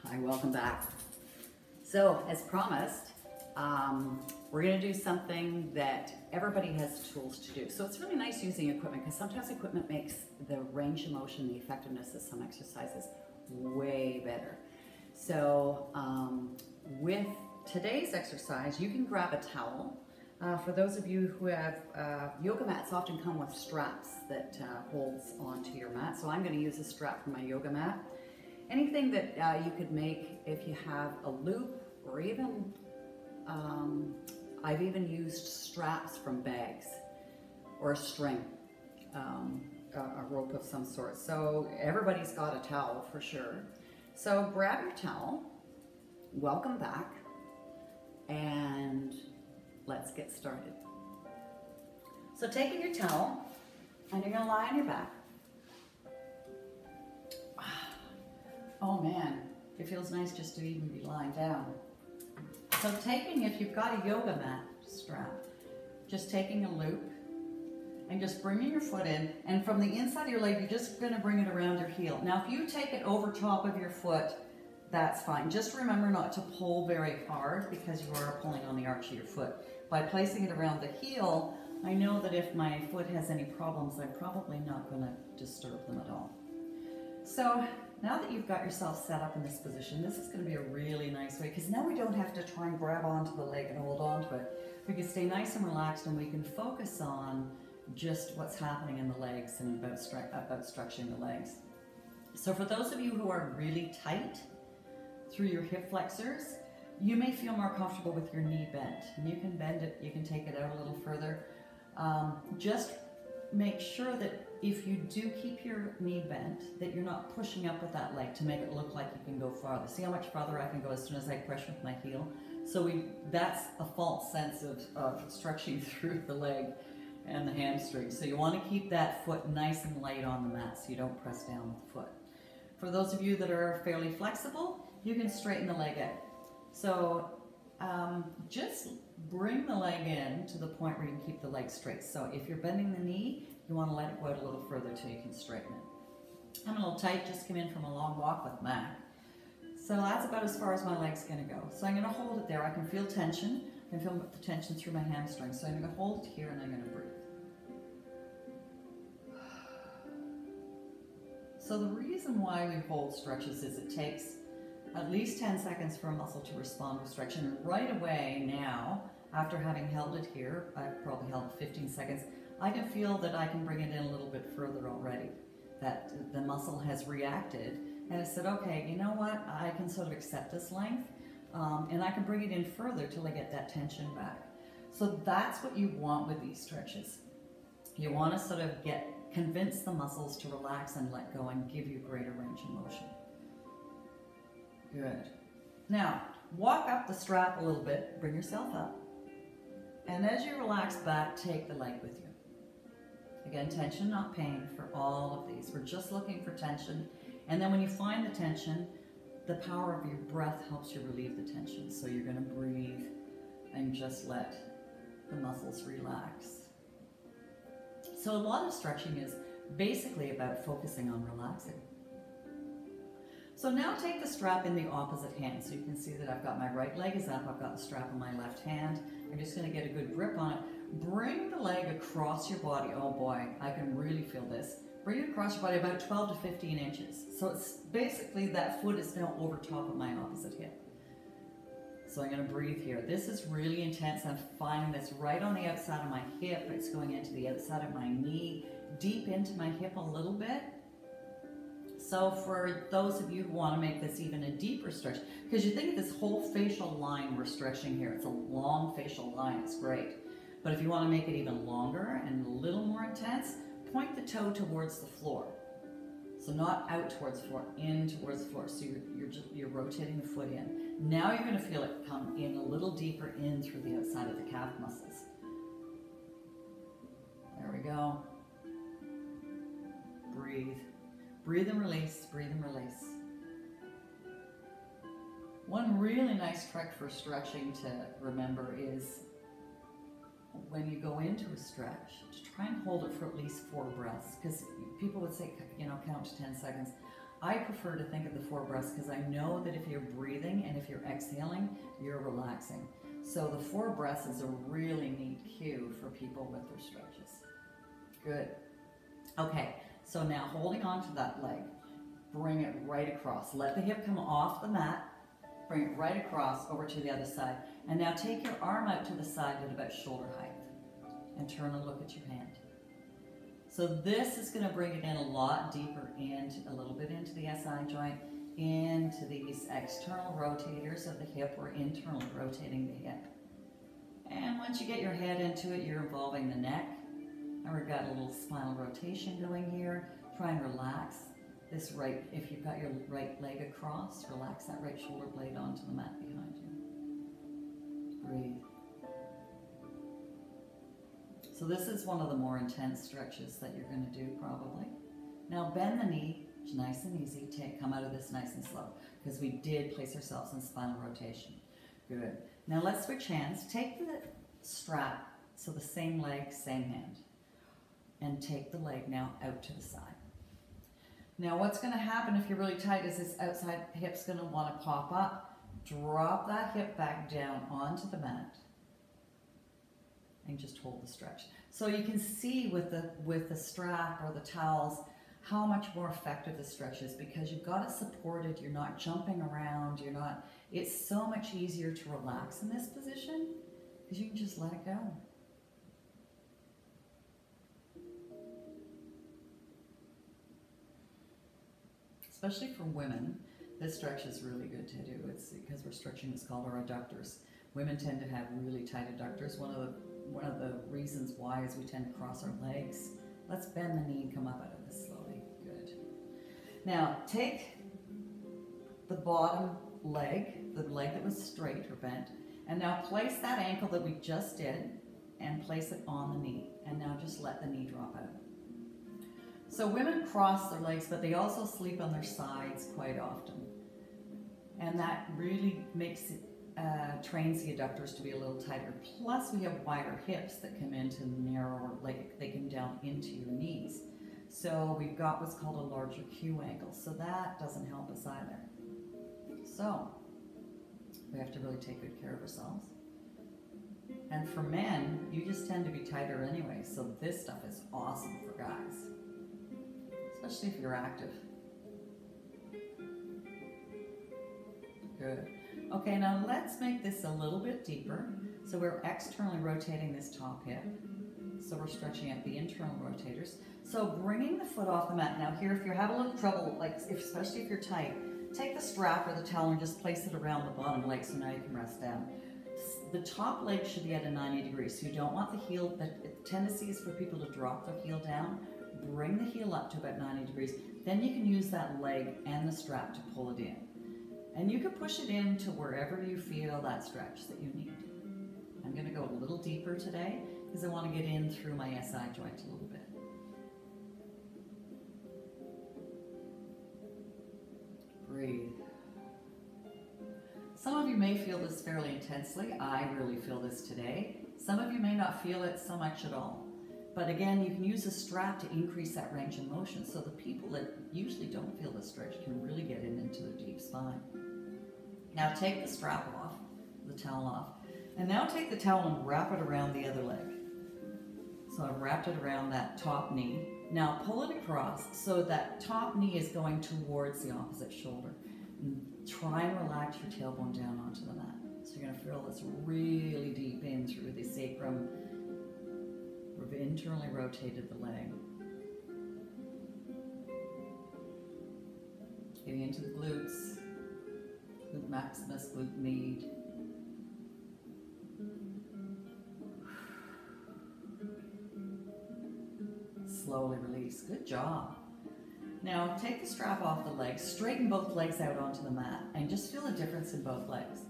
Hi, welcome back. So, as promised, we're going to do something that everybody has tools to do. So it's really nice using equipment because sometimes equipment makes the range of motion, the effectiveness of some exercises way better. So with today's exercise, you can grab a towel. For those of you who have yoga mats, often come with straps that holds onto your mat. So I'm going to use a strap for my yoga mat. Anything that you could make if you have a loop, or even I've even used straps from bags or a string, a rope of some sort. So everybody's got a towel for sure. So grab your towel, welcome back, and let's get started. So taking your towel, and you're gonna lie on your back. Oh man, it feels nice just to even be lying down. So taking, if you've got a yoga mat strap, just taking a loop and just bringing your foot in, and from the inside of your leg, you're just gonna bring it around your heel. Now, if you take it over top of your foot, that's fine. Just remember not to pull very hard because you are pulling on the arch of your foot. By placing it around the heel, I know that if my foot has any problems, I'm probably not gonna disturb them at all. So now that you've got yourself set up in this position, this is going to be a really nice way, because now we don't have to try and grab onto the leg and hold on to it. We can stay nice and relaxed, and we can focus on just what's happening in the legs and about stretching the legs. So for those of you who are really tight through your hip flexors, you may feel more comfortable with your knee bent. And you can bend it, you can take it out a little further. Just make sure that if you do keep your knee bent, that you're not pushing up with that leg to make it look like you can go farther. See how much farther I can go as soon as I pressure with my heel? So that's a false sense of stretching through the leg and the hamstring. So you want to keep that foot nice and light on the mat so you don't press down with the foot. For those of you that are fairly flexible, you can straighten the leg out. So just bring the leg in to the point where you can keep the leg straight. So if you're bending the knee, you want to let it go out a little further till you can straighten it. I'm a little tight, just came in from a long walk with Mac. So that's about as far as my leg's going to go. So I'm going to hold it there. I can feel tension. I can feel the tension through my hamstring. So I'm going to hold it here and I'm going to breathe. So the reason why we hold stretches is it takes at least 10 seconds for a muscle to respond to stretch. And right away now, after having held it here, I've probably held it 15 seconds, I can feel that I can bring it in a little bit further already, that the muscle has reacted, and it said, okay, you know what, I can sort of accept this length, and I can bring it in further till I get that tension back. So that's what you want with these stretches. You want to sort of convince the muscles to relax and let go and give you greater range of motion. Good. Now, walk up the strap a little bit, bring yourself up, and as you relax back, take the leg with you. Again, tension, not pain for all of these. We're just looking for tension. And then when you find the tension, the power of your breath helps you relieve the tension. So you're going to breathe and just let the muscles relax. So a lot of stretching is basically about focusing on relaxing. So now take the strap in the opposite hand. So you can see that I've got my right leg is up, I've got the strap in my left hand. I'm just going to get a good grip on it. Bring the leg across your body. Oh boy, I can really feel this. Bring it across your body about 12 to 15 inches. So it's basically that foot is now over top of my opposite hip. So I'm going to breathe here. This is really intense. I'm finding this right on the outside of my hip. It's going into the outside of my knee, deep into my hip a little bit. So for those of you who want to make this even a deeper stretch, because you think of this whole facial line we're stretching here, it's a long facial line, it's great. But if you want to make it even longer and a little more intense, point the toe towards the floor. So not out towards the floor, in towards the floor. So you're rotating the foot in. Now you're going to feel it come in a little deeper in through the outside of the calf muscles. There we go. Breathe. Breathe and release, breathe and release. One really nice trick for stretching to remember is when you go into a stretch, to try and hold it for at least 4 breaths, because people would say, you know, count to 10 seconds. I prefer to think of the 4 breaths because I know that if you're breathing and if you're exhaling, you're relaxing. So the 4 breaths is a really neat cue for people with their stretches. Good. Okay, so now holding on to that leg, bring it right across. Let the hip come off the mat, bring it right across over to the other side. And now take your arm out to the side at about shoulder height and turn and look at your hand. So this is going to bring it in a lot deeper into, a little bit into the SI joint, into these external rotators of the hip or internally rotating the hip. And once you get your head into it, you're involving the neck. And we've got a little spinal rotation going here. Try and relax this right, if you've got your right leg across, relax that right shoulder blade onto the mat behind you. Breathe. So this is one of the more intense stretches that you're going to do probably. Now bend the knee, nice and easy. Come out of this nice and slow because we did place ourselves in spinal rotation. Good. Now let's switch hands. Take the strap, so the same leg, same hand. And take the leg now out to the side. Now what's going to happen if you're really tight is this outside hip's going to want to pop up. Drop that hip back down onto the mat. And just hold the stretch. So you can see with the strap or the towels how much more effective the stretch is because you've got it supported, you're not jumping around, it's so much easier to relax in this position because you can just let it go. Especially for women, this stretch is really good to do. It's because we're stretching what's called our adductors. Women tend to have really tight adductors. One of the reasons why is we tend to cross our legs. Let's bend the knee and come up out of this slowly. Good. Now take the bottom leg, the leg that was straight or bent, and now place that ankle that we just did and place it on the knee. And now just let the knee drop out. So women cross their legs, but they also sleep on their sides quite often. And that really makes it trains the adductors to be a little tighter. Plus we have wider hips that come into narrower, like they come down into your knees. So we've got what's called a larger Q angle. So that doesn't help us either. So we have to really take good care of ourselves. And for men, you just tend to be tighter anyway. So this stuff is awesome for guys, especially if you're active. Good. Okay, now let's make this a little bit deeper. So we're externally rotating this top hip. So we're stretching out the internal rotators. So bringing the foot off the mat. Now here, if you're having a little trouble, especially if you're tight, take the strap or the towel and just place it around the bottom leg so now you can rest down. The top leg should be at a 90 degrees. So you don't want the heel, the tendency is for people to drop their heel down. Bring the heel up to about 90 degrees. Then you can use that leg and the strap to pull it in. And you can push it in to wherever you feel that stretch that you need. I'm going to go a little deeper today because I want to get in through my SI joint a little bit. Breathe. Some of you may feel this fairly intensely. I really feel this today. Some of you may not feel it so much at all. But again, you can use a strap to increase that range of motion. So the people that usually don't feel the stretch can really get into their deep spine. Now take the strap off, the towel off, and now take the towel and wrap it around the other leg. So I've wrapped it around that top knee. Now pull it across so that top knee is going towards the opposite shoulder. And try and relax your tailbone down onto the mat. So you're going to feel this really deep in through the sacrum. We've internally rotated the leg. Getting into the glutes. Glute maximus, glute med. Slowly release. Good job. Now take the strap off the legs, straighten both legs out onto the mat, and just feel a difference in both legs.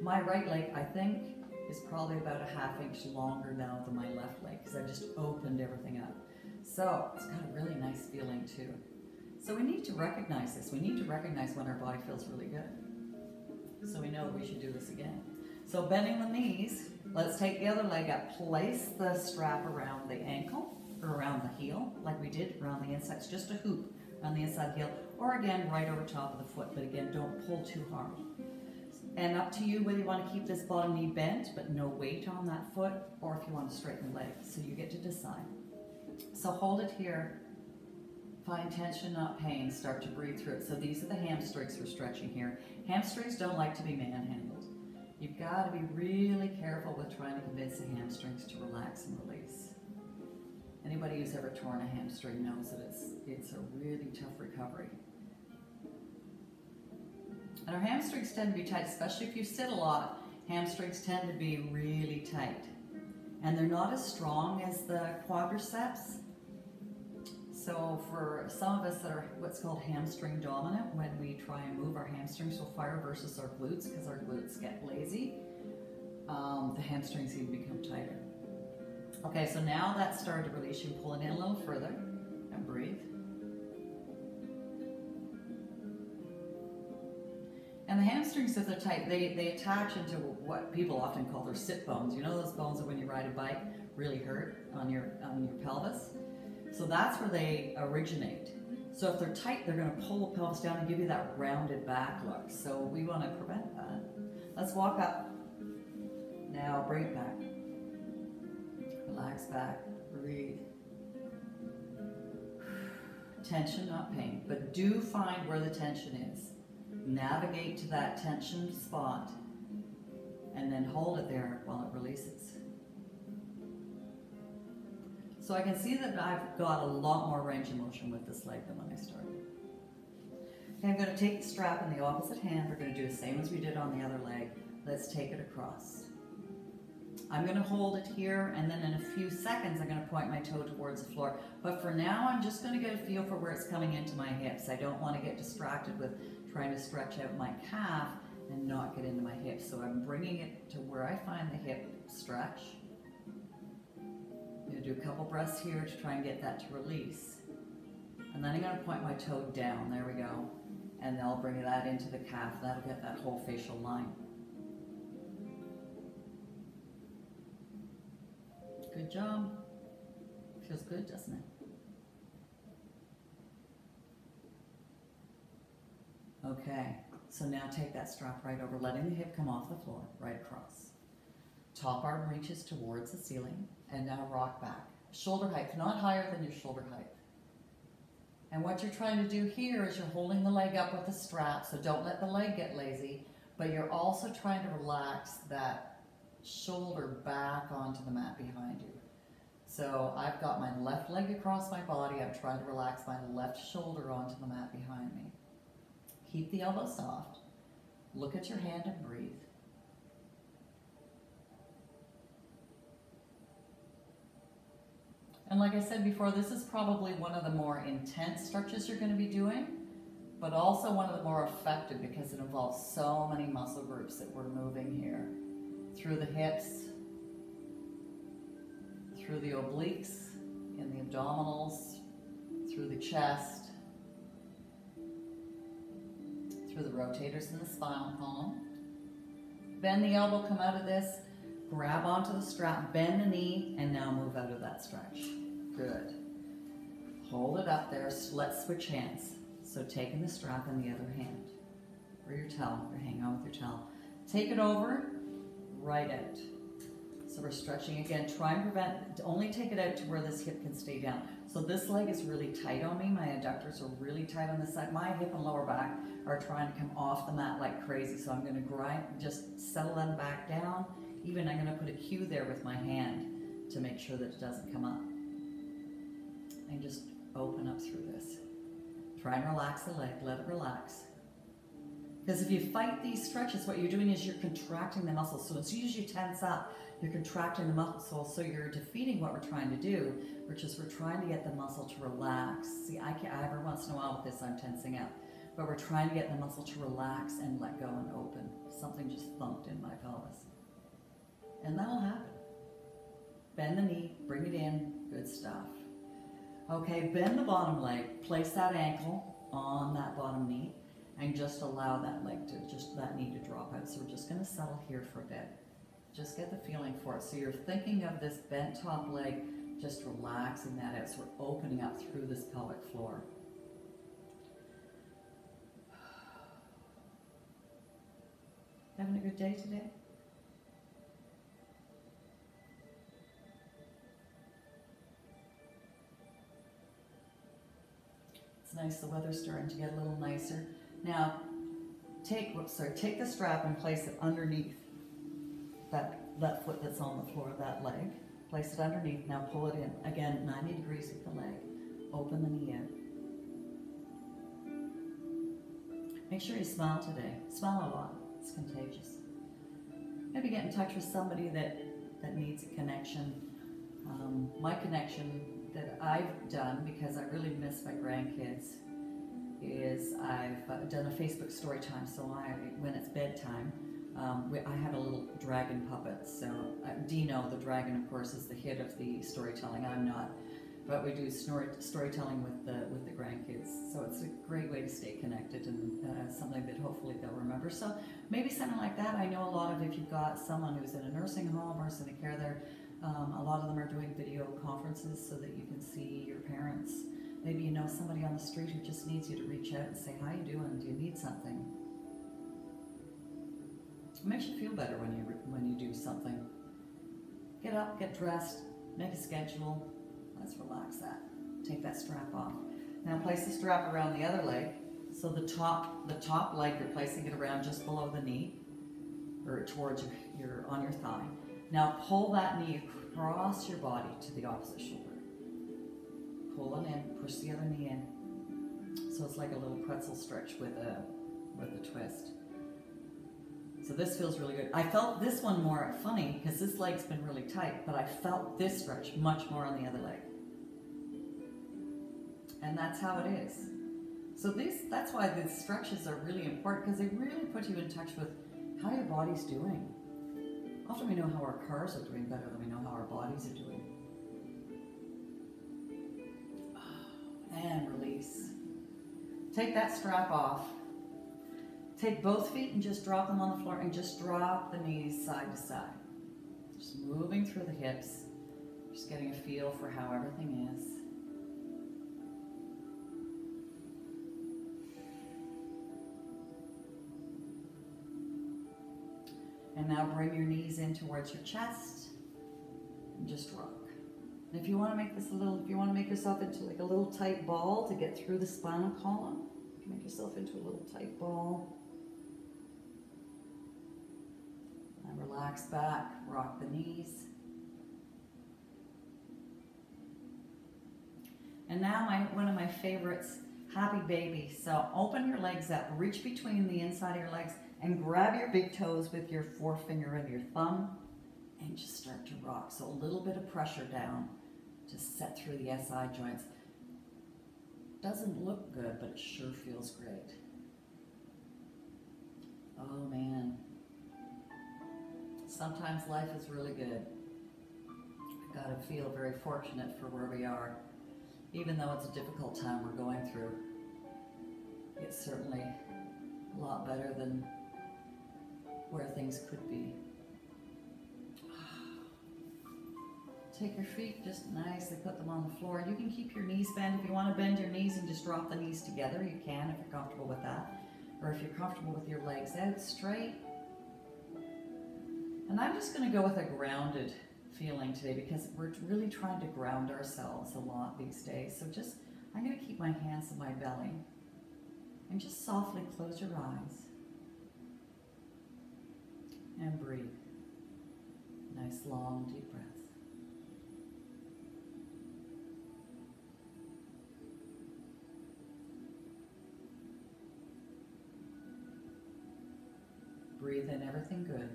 My right leg, I think, is probably about a ½ inch longer now than my left leg because I just opened everything up. So it's got a really nice feeling too. So we need to recognize this. We need to recognize when our body feels really good. So we know we should do this again. So bending the knees, let's take the other leg up. Place the strap around the ankle or around the heel like we did around the inside. It's just a hoop on the inside of the heel, or again, right over top of the foot, but again, don't pull too hard. And up to you whether you want to keep this bottom knee bent, but no weight on that foot, or if you want to straighten the leg, so you get to decide. So hold it here, find tension, not pain, start to breathe through it. So these are the hamstrings we're stretching here. Hamstrings don't like to be manhandled. You've got to be really careful with trying to convince the hamstrings to relax and release. Anybody who's ever torn a hamstring knows that it's a really tough recovery. And our hamstrings tend to be tight, especially if you sit a lot. Hamstrings tend to be really tight. And they're not as strong as the quadriceps. So for some of us that are what's called hamstring dominant, when we try and move our hamstrings will fire versus our glutes, because our glutes get lazy, the hamstrings even become tighter. Okay, so now that's started to release. You can pull it in a little further and breathe. And the hamstrings, if they're tight, they attach into what people often call their sit bones. You know those bones that when you ride a bike really hurt on your pelvis? So that's where they originate. So if they're tight, they're going to pull the pelvis down and give you that rounded back look. So we want to prevent that. Let's walk up. Now bring it back. Relax back. Breathe. Tension, not pain. But do find where the tension is. Navigate to that tension spot and then hold it there while it releases. So I can see that I've got a lot more range of motion with this leg than when I started. Okay, I'm going to take the strap in the opposite hand. We're going to do the same as we did on the other leg. Let's take it across. I'm going to hold it here, and then in a few seconds I'm going to point my toe towards the floor. But for now, I'm just going to get a feel for where it's coming into my hips. I don't want to get distracted with trying to stretch out my calf and not get into my hips. So I'm bringing it to where I find the hip stretch. I'm going to do a couple breaths here to try and get that to release. And then I'm going to point my toe down. There we go. And I'll bring that into the calf. That'll get that whole facial line. Good job. Feels good, doesn't it? Okay, so now take that strap right over, letting the hip come off the floor, right across. Top arm reaches towards the ceiling, and now rock back. Shoulder height, not higher than your shoulder height. And what you're trying to do here is you're holding the leg up with the strap, so don't let the leg get lazy, but you're also trying to relax that shoulder back onto the mat behind you. So I've got my left leg across my body. I'm trying to relax my left shoulder onto the mat behind me. Keep the elbow soft. Look at your hand and breathe. And like I said before, this is probably one of the more intense stretches you're going to be doing, but also one of the more effective because it involves so many muscle groups that we're moving here. Through the hips, through the obliques, in the abdominals, through the chest, through the rotators in the spinal column. Bend the elbow, come out of this, grab onto the strap, bend the knee, and now move out of that stretch. Good. Hold it up there. Let's switch hands. So taking the strap in the other hand, or your towel, you're hanging on with your towel. Take it over, right out. So we're stretching again. Try and prevent, only take it out to where this hip can stay down. So this leg is really tight on me. My adductors are really tight on this side. My hip and lower back are trying to come off the mat like crazy. So I'm going to grind, just settle them back down. Even I'm going to put a cue there with my hand to make sure that it doesn't come up. And just open up through this. Try and relax the leg, let it relax. Because if you fight these stretches, what you're doing is you're contracting the muscles. So as soon as you tense up, you're contracting the muscle, so you're defeating what we're trying to do, which is we're trying to get the muscle to relax. See, every once in a while with this, I'm tensing up. But we're trying to get the muscle to relax and let go and open. Something just thumped in my pelvis. And that'll happen. Bend the knee, bring it in, good stuff. Okay, bend the bottom leg, place that ankle on that bottom knee, and just allow that leg to, that knee to drop out. So we're just gonna settle here for a bit. Just get the feeling for it. So you're thinking of this bent top leg, just relaxing that out. So we're opening up through this pelvic floor. Having a good day today? It's nice, the weather's starting to get a little nicer. Now, take the strap and place it underneath that foot that's on the floor of that leg. Place it underneath, now pull it in. Again, 90 degrees with the leg. Open the knee out. Make sure you smile today. Smile a lot, it's contagious. Maybe get in touch with somebody that needs a connection. My connection that I've done, because I really miss my grandkids, is I've done a Facebook story time. So when it's bedtime, I have a little dragon puppet. So Dino, the dragon, of course, is the hit of the storytelling. I'm not, but we do storytelling with the grandkids. So it's a great way to stay connected, and something that hopefully they'll remember. So maybe something like that. I know a lot of, if you've got someone who's in a nursing home or is in a care there, a lot of them are doing video conferences so that you can see your parents. Maybe you know somebody on the street who just needs you to reach out and say, how you doing? Do you need something? It makes you feel better when you do something. Get up, get dressed, make a schedule. Let's relax that. Take that strap off. Now place the strap around the other leg. So the top leg, you're placing it around just below the knee, or towards on your thigh. Now pull that knee across your body to the opposite shoulder. Pull it in, push the other knee in. So it's like a little pretzel stretch with a twist. So this feels really good. I felt this one more funny because this leg's been really tight, but I felt this stretch much more on the other leg. And that's how it is. So that's why these stretches are really important, because they really put you in touch with how your body's doing. Often we know how our cars are doing better than we know how our bodies are doing. And release. Take that strap off. Take both feet and just drop them on the floor, and just drop the knees side to side. Just moving through the hips. Just getting a feel for how everything is. And now bring your knees in towards your chest and just rock. And if you want to make this if you want to make yourself into like a little tight ball to get through the spinal column, you can make yourself into a little tight ball. And relax back, rock the knees. And now one of my favorites, happy baby. So open your legs up, reach between the inside of your legs, and grab your big toes with your forefinger and your thumb, and just start to rock. So a little bit of pressure down to set through the SI joints. Doesn't look good, but it sure feels great. Oh man. Sometimes life is really good. We've got to feel very fortunate for where we are. Even though it's a difficult time we're going through, it's certainly a lot better than where things could be. Take your feet, just nicely put them on the floor. You can keep your knees bent. If you want to bend your knees and just drop the knees together, you can if you're comfortable with that. Or if you're comfortable with your legs out straight. And I'm just going to go with a grounded feeling today, because we're really trying to ground ourselves a lot these days. So I'm going to keep my hands on my belly and just softly close your eyes and breathe. Nice long deep breaths. Breathe in everything good.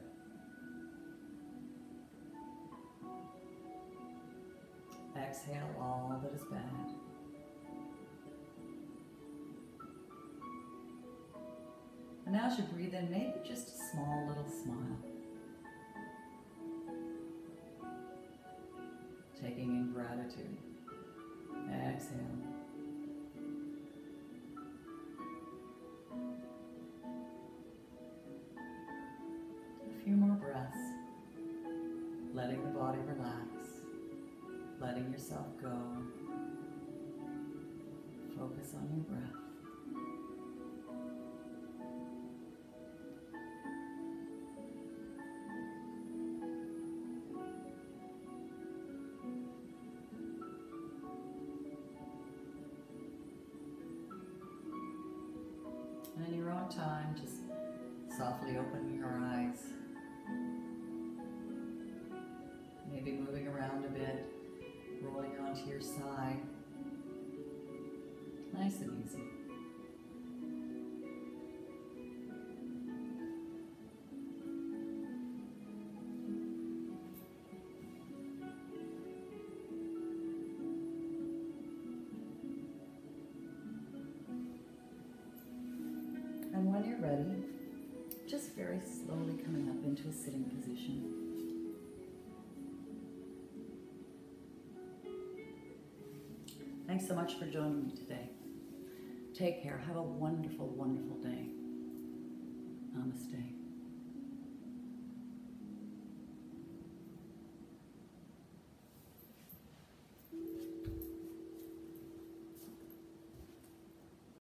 Exhale all that is bad. And now as you breathe in, maybe just a small little smile. Taking in gratitude. Exhale. A few more breaths. Letting the body relax. Letting yourself go. Focus on your breath. time, just softly opening your eyes. Maybe moving around a bit, rolling onto your side. Nice and easy. And when you're ready, just very slowly coming up into a sitting position. Thanks so much for joining me today. Take care. Have a wonderful, wonderful day. Namaste.